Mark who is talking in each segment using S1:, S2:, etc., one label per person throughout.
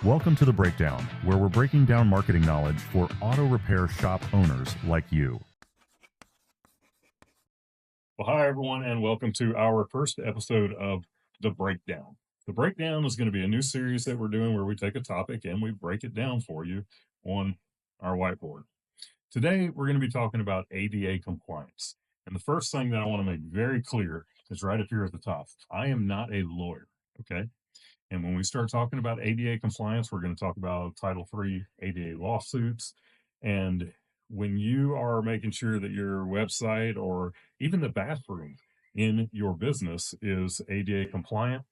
S1: Welcome to The Breakdown, where we're breaking down marketing knowledge for auto repair shop owners like you.
S2: Well, hi, everyone, and welcome to our first episode of The Breakdown. The Breakdown is going to be a new series that we're doing where we take a topic and we break it down for you on our whiteboard. Today, we're going to be talking about ADA compliance. And the first thing that I want to make very clear is right up here at the top. I am not a lawyer, okay? And when we start talking about ADA compliance, we're going to talk about Title III ADA lawsuits. And when you are making sure that your website or even the bathroom in your business is ADA compliant,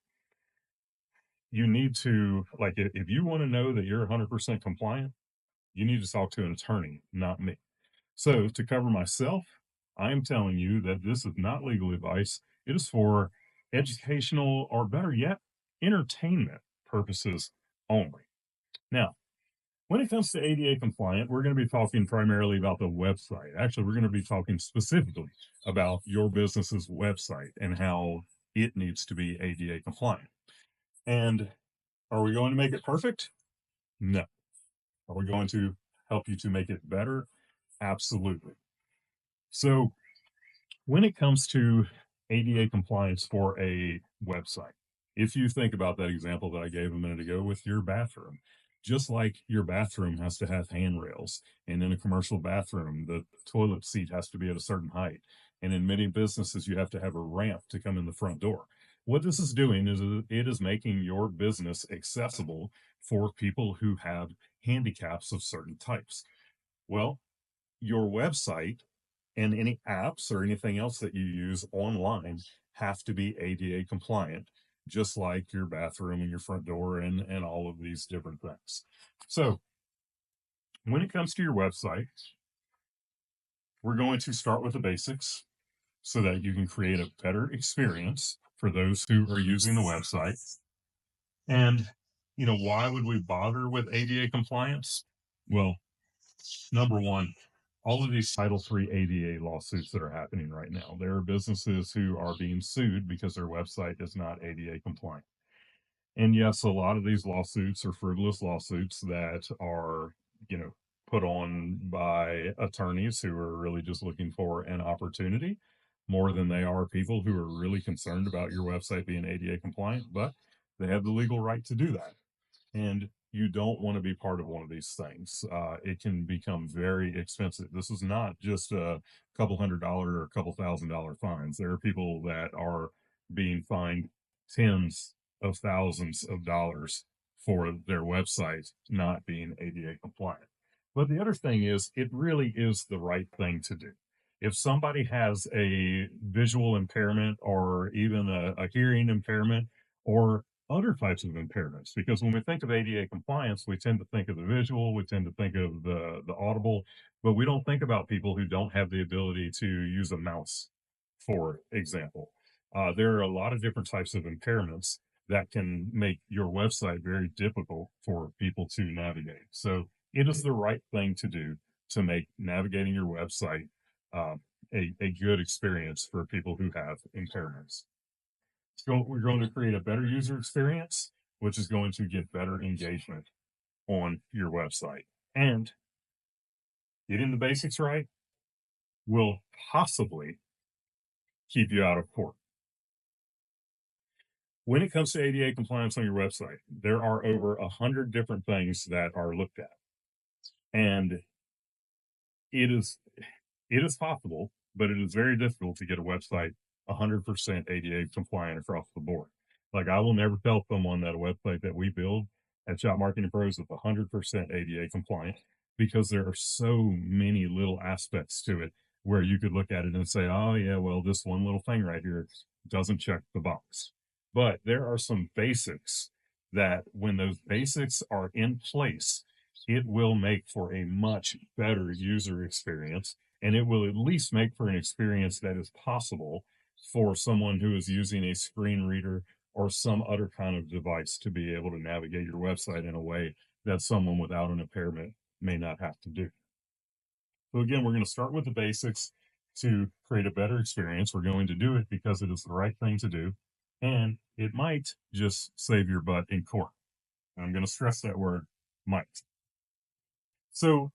S2: you need to, like, if you want to know that you're 100% compliant, you need to talk to an attorney, not me. So, to cover myself, I am telling you that this is not legal advice. It is for educational, or better yet, entertainment purposes only. Now, when it comes to ADA compliant, we're going to be talking primarily about the website. Actually, we're going to be talking specifically about your business's website and how it needs to be ADA compliant. And are we going to make it perfect? No. Are we going to help you to make it better? Absolutely. So, when it comes to ADA compliance for a website, if you think about that example that I gave a minute ago with your bathroom, just like your bathroom has to have handrails, and in a commercial bathroom, the toilet seat has to be at a certain height, and in many businesses, you have to have a ramp to come in the front door. What this is doing is it is making your business accessible for people who have handicaps of certain types. Well, your website and any apps or anything else that you use online have to be ADA compliant, just like your bathroom and your front door and all of these different things. So, when it comes to your website, we're going to start with the basics so that you can create a better experience for those who are using the website. And, why would we bother with ADA compliance? Well, number one, all of these Title III ADA lawsuits that are happening right now, there are businesses who are being sued because their website is not ADA compliant. And yes, a lot of these lawsuits are frivolous lawsuits that are, put on by attorneys who are really just looking for an opportunity more than they are people who are really concerned about your website being ADA compliant, but they have the legal right to do that. And you don't want to be part of one of these things. It can become very expensive. This is not just a couple $100 or a couple $1,000 fines. There are people that are being fined tens of thousands of dollars for their website not being ADA compliant. But the other thing is, it really is the right thing to do. If somebody has a visual impairment or even a hearing impairment or other types of impairments, because when we think of ADA compliance, we tend to think of the visual, we tend to think of the audible, but we don't think about people who don't have the ability to use a mouse, for example. There are a lot of different types of impairments that can make your website very difficult for people to navigate. So it is the right thing to do to make navigating your website uh, a good experience for people who have impairments. So we're going to create a better user experience, which is going to get better engagement on your website. And getting the basics right will possibly keep you out of court. When it comes to ADA compliance on your website, there are over 100 different things that are looked at. And it is possible, but it is very difficult to get a website 100% ADA compliant across the board. Like, I will never tell someone that a website that we build at Shop Marketing Pros is 100% ADA compliant, because there are so many little aspects to it where you could look at it and say, oh, yeah, well, this one little thing right here doesn't check the box. But there are some basics that, when those basics are in place, it will make for a much better user experience, and it will at least make for an experience that is possible for someone who is using a screen reader or some other kind of device to be able to navigate your website in a way that someone without an impairment may not have to do. So again, we're going to start with the basics to create a better experience. We're going to do it because it is the right thing to do, and it might just save your butt in court. I'm going to stress that word, might. So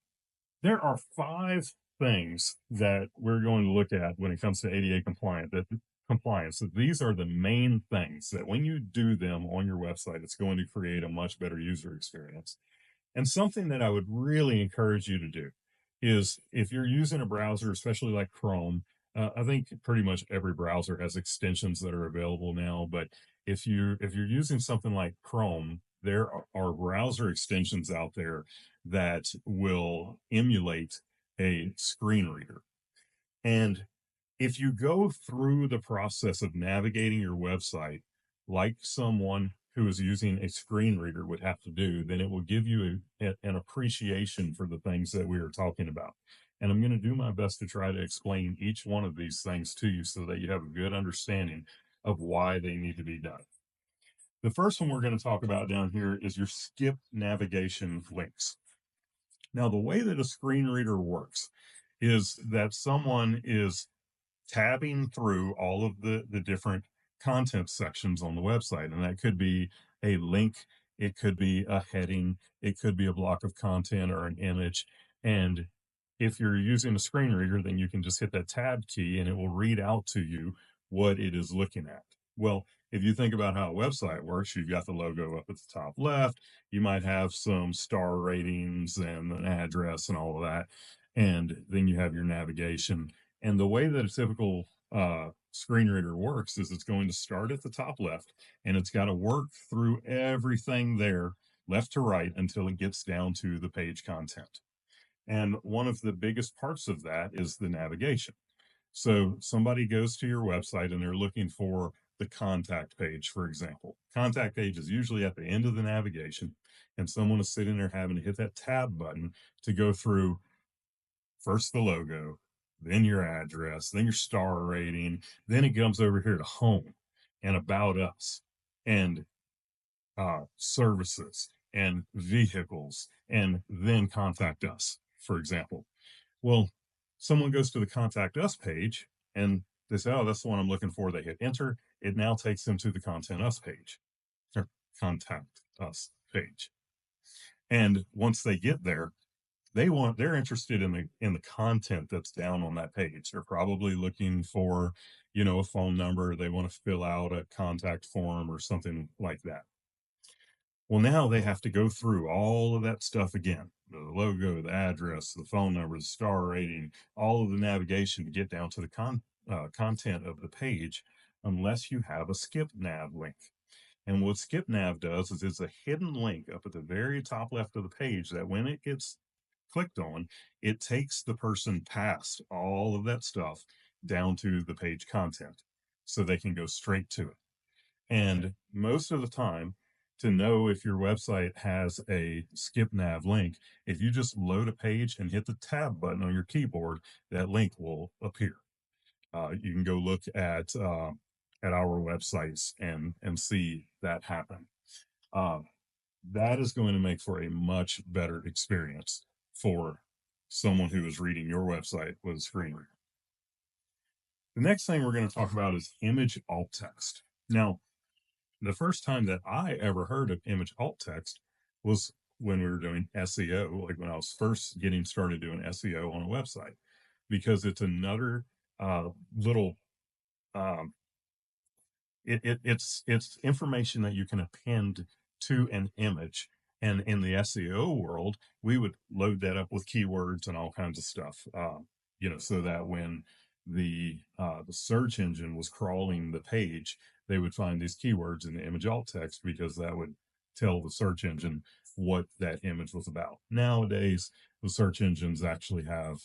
S2: there are 5 things that we're going to look at when it comes to ADA compliance. So these are the main things that when you do them on your website, it's going to create a much better user experience. And something that I would really encourage you to do is if you're using a browser, especially like Chrome, I think pretty much every browser has extensions that are available now. But if you're using something like Chrome, there are browser extensions out there that will emulate a screen reader. And if you go through the process of navigating your website like someone who is using a screen reader would have to do, then it will give you an appreciation for the things that we are talking about. And I'm going to do my best to try to explain each one of these things to you so that you have a good understanding of why they need to be done. The first one we're going to talk about down here is your skip navigation links. Now, the way that a screen reader works is that someone is tabbing through all of the different content sections on the website. And that could be a link, it could be a heading, it could be a block of content or an image. And if you're using a screen reader, then you can just hit that tab key and it will read out to you what it is looking at. Well, if you think about how a website works, you've got the logo up at the top left, you might have some star ratings and an address and all of that. And then you have your navigation. And the way that a typical screen reader works is it's going to start at the top left and it's got to work through everything there, left to right, until it gets down to the page content. And one of the biggest parts of that is the navigation. So somebody goes to your website and they're looking for the contact page, for example. Contact page is usually at the end of the navigation, and someone is sitting there having to hit that tab button to go through first the logo, then your address, then your star rating, then it comes over here to home and about us and services and vehicles, and then contact us, for example. Well, someone goes to the contact us page and they say, oh, that's the one I'm looking for. They hit enter. It now takes them to the contact us page or contact us page. And once they get there, they're interested in the content that's down on that page. They're probably looking for, a phone number. They want to fill out a contact form or something like that. Well, now they have to go through all of that stuff again, the logo, the address, the phone number, the star rating, all of the navigation to get down to the content of the page, unless you have a skip nav link. And what skip nav does is it's a hidden link up at the very top left of the page that when it gets clicked on, it takes the person past all of that stuff down to the page content so they can go straight to it. And most of the time, to know if your website has a skip nav link, if you just load a page and hit the tab button on your keyboard, that link will appear. You can go look at our websites and see that happen. That is going to make for a much better experience for someone who is reading your website with a screen reader. The next thing we're going to talk about is image alt text. Now, the first time that I ever heard of image alt text was when we were doing SEO, like when I was first getting started doing SEO on a website, because it's another little it's information that you can append to an image. And in the SEO world, we would load that up with keywords and all kinds of stuff, so that when the search engine was crawling the page, they would find these keywords in the image alt text because that would tell the search engine what that image was about. Nowadays, the search engines actually have,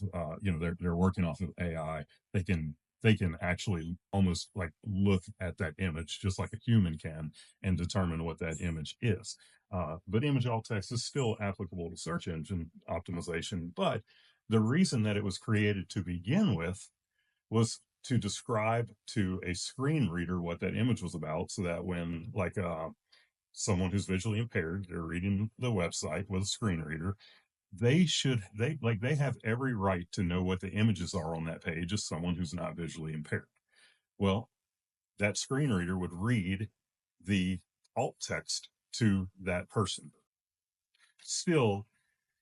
S2: they're working off of AI. They can actually almost like look at that image just like a human can and determine what that image is. But image alt text is still applicable to search engine optimization. But the reason that it was created to begin with was to describe to a screen reader what that image was about, so that when someone who's visually impaired, they're reading the website with a screen reader, they have every right to know what the images are on that page as someone who's not visually impaired. Well, that screen reader would read the alt text to that person. Still,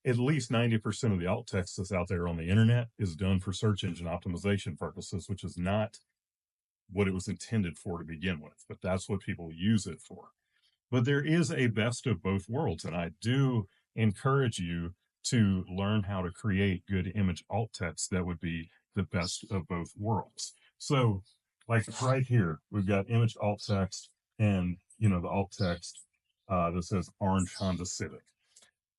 S2: at least 90% of the alt text that's out there on the internet is done for search engine optimization purposes, which is not what it was intended for to begin with, but that's what people use it for. But there is a best of both worlds, and I do encourage you to learn how to create good image alt text that would be the best of both worlds. So, like right here, we've got image alt text and the alt text that says orange Honda Civic.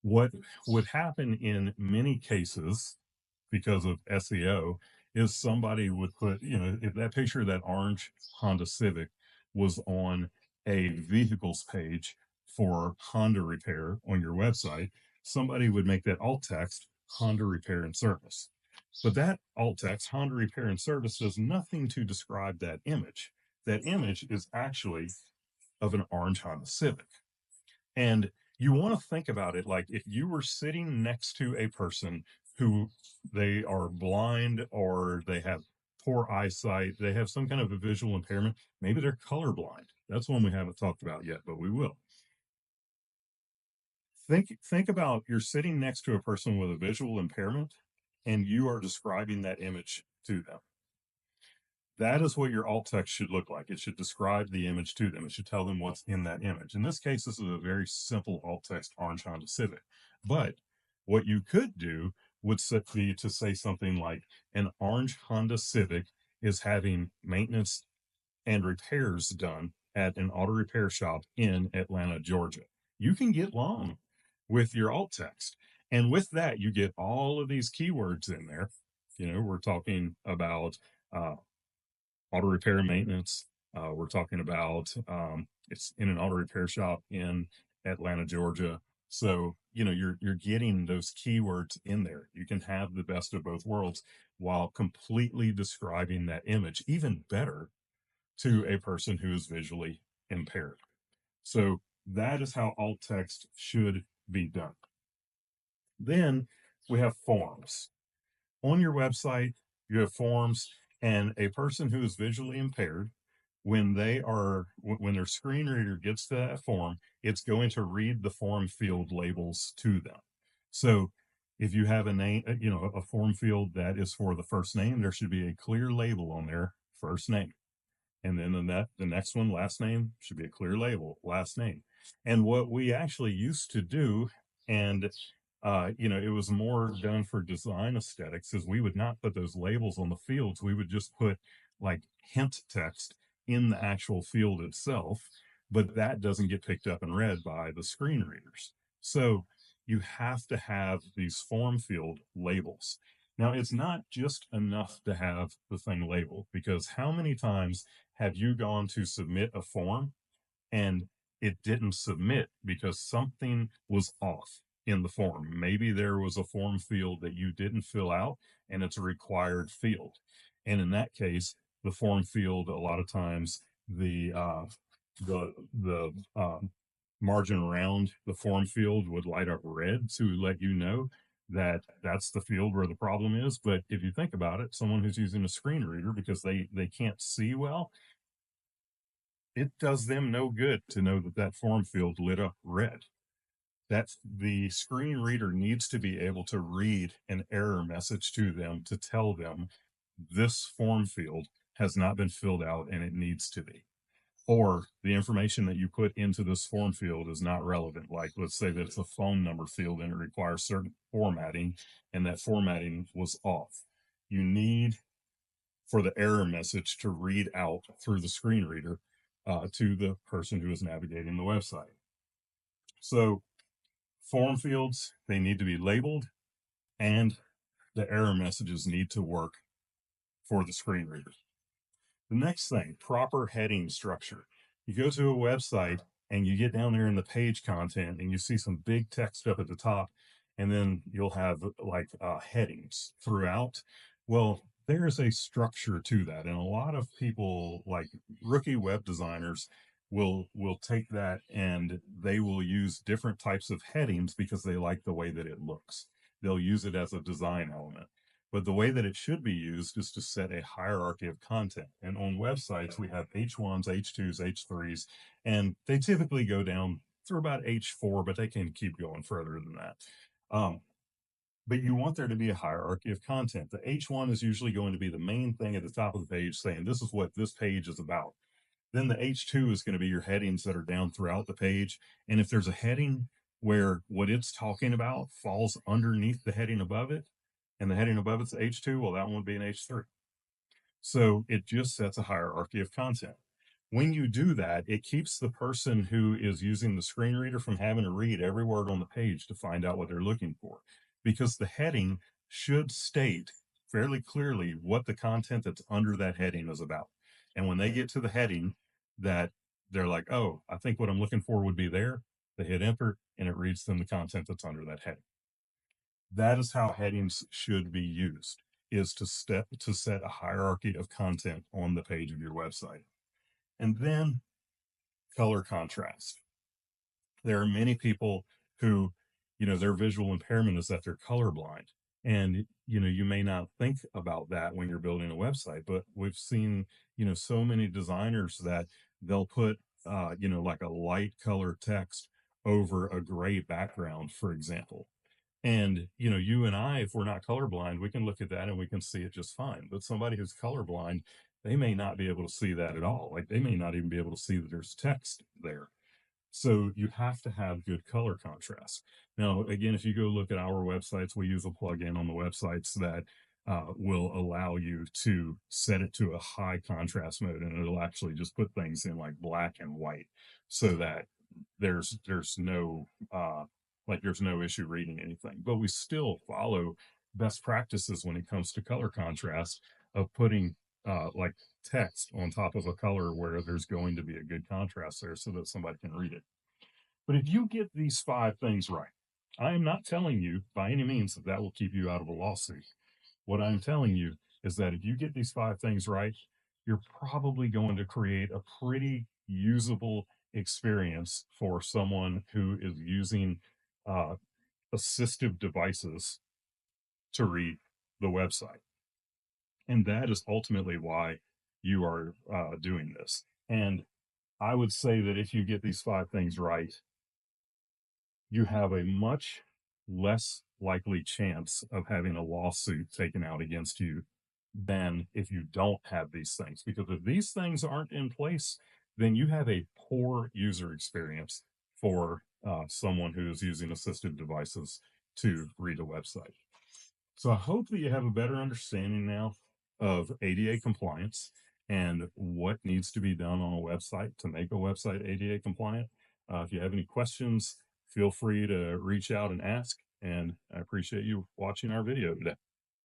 S2: What would happen in many cases because of SEO is somebody would put, if that picture of that orange Honda Civic was on a vehicles page for Honda repair on your website, somebody would make that alt text Honda repair and service. But that alt text, Honda repair and service, does nothing to describe that image. That image is actually of an orange Honda Civic. And you want to think about it like if you were sitting next to a person who they are blind or they have poor eyesight, they have some kind of a visual impairment, maybe they're colorblind. That's one we haven't talked about yet, but we will. Think about you're sitting next to a person with a visual impairment and you are describing that image to them. That is what your alt text should look like. It should describe the image to them. It should tell them what's in that image. In this case, this is a very simple alt text orange Honda Civic. But what you could do would be to say something like an orange Honda Civic is having maintenance and repairs done at an auto repair shop in Atlanta, Georgia. You can get long with your alt text. And with that, you get all of these keywords in there. We're talking about auto repair and maintenance. We're talking about it's in an auto repair shop in Atlanta, Georgia. So you're getting those keywords in there. You can have the best of both worlds while completely describing that image even better to a person who is visually impaired. So that is how alt text should be done. Then we have forms. On your website, you have forms, and a person who is visually impaired, when their screen reader gets to that form, it's going to read the form field labels to them. So if you have a name, a form field that is for the first name, there should be a clear label on there, first name. And then the next one, last name, should be a clear label, last name. And what we actually used to do, and it was more done for design aesthetics, is we would not put those labels on the fields. We would just put like hint text in the actual field itself, but that doesn't get picked up and read by the screen readers. So you have to have these form field labels. Now, it's not just enough to have the thing labeled, because how many times have you gone to submit a form and it didn't submit because something was off in the form? Maybe there was a form field that you didn't fill out and it's a required field. And in that case, the form field, a lot of times the margin around the form field would light up red to let you know that that's the field where the problem is. But if you think about it, someone who's using a screen reader because they can't see well, it does them no good to know that form field lit up red. That's the screen reader needs to be able to read an error message to them to tell them this form field has not been filled out and it needs to be. Or the information that you put into this form field is not relevant. Like, let's say that it's a phone number field and it requires certain formatting, and that formatting was off. You need for the error message to read out through the screen reader to the person who is navigating the website. So form fields, they need to be labeled, and the error messages need to work for the screen reader. The next thing, proper heading structure. You go to a website and you get down there in the page content and you see some big text up at the top, and then you'll have like headings throughout. Well, there's a structure to that, and a lot of people, like rookie web designers, will take that and they will use different types of headings because they like the way that it looks. They'll use it as a design element. But the way that it should be used is to set a hierarchy of content. And on websites, we have H1s, H2s, H3s, and they typically go down through about H4, but they can keep going further than that. But you want there to be a hierarchy of content. The H1 is usually going to be the main thing at the top of the page saying, this is what this page is about. Then the H2 is going to be your headings that are down throughout the page. And if there's a heading where what it's talking about falls underneath the heading above it, and the heading above it's H2, well, that one would be an H3. So it just sets a hierarchy of content. When you do that, it keeps the person who is using the screen reader from having to read every word on the page to find out what they're looking for, because the heading should state fairly clearly what the content that's under that heading is about. And when they get to the heading that they're like, oh, I think what I'm looking for would be there, they hit enter and it reads them the content that's under that heading. That is how headings should be used, is to set a hierarchy of content on the page of your website. And then color contrast. There are many people who, their visual impairment is that they're colorblind. And, you may not think about that when you're building a website, but we've seen, so many designers that they'll put, like a light color text over a gray background, for example. And, you and I, if we're not colorblind, we can look at that and we can see it just fine. But somebody who's colorblind, they may not be able to see that at all. Like they may not even be able to see that there's text there. So you have to have good color contrast. Now, again, if you go look at our websites, we use a plugin on the websites that will allow you to set it to a high contrast mode, and it'll actually just put things in like black and white so that there's no there's no issue reading anything. But we still follow best practices when it comes to color contrast of putting like text on top of a color where there's going to be a good contrast there so that somebody can read it. But if you get these 5 things right, I am not telling you by any means that will keep you out of a lawsuit. What I'm telling you is that if you get these 5 things right, you're probably going to create a pretty usable experience for someone who is using assistive devices to read the website. And that is ultimately why you are doing this. And I would say that if you get these 5 things right, you have a much less likely chance of having a lawsuit taken out against you than if you don't have these things. Because if these things aren't in place, then you have a poor user experience for someone who is using assistive devices to read a website. So I hope that you have a better understanding now of ADA compliance and what needs to be done on a website to make a website ADA compliant. If you have any questions, feel free to reach out and ask. And I appreciate you watching our video today.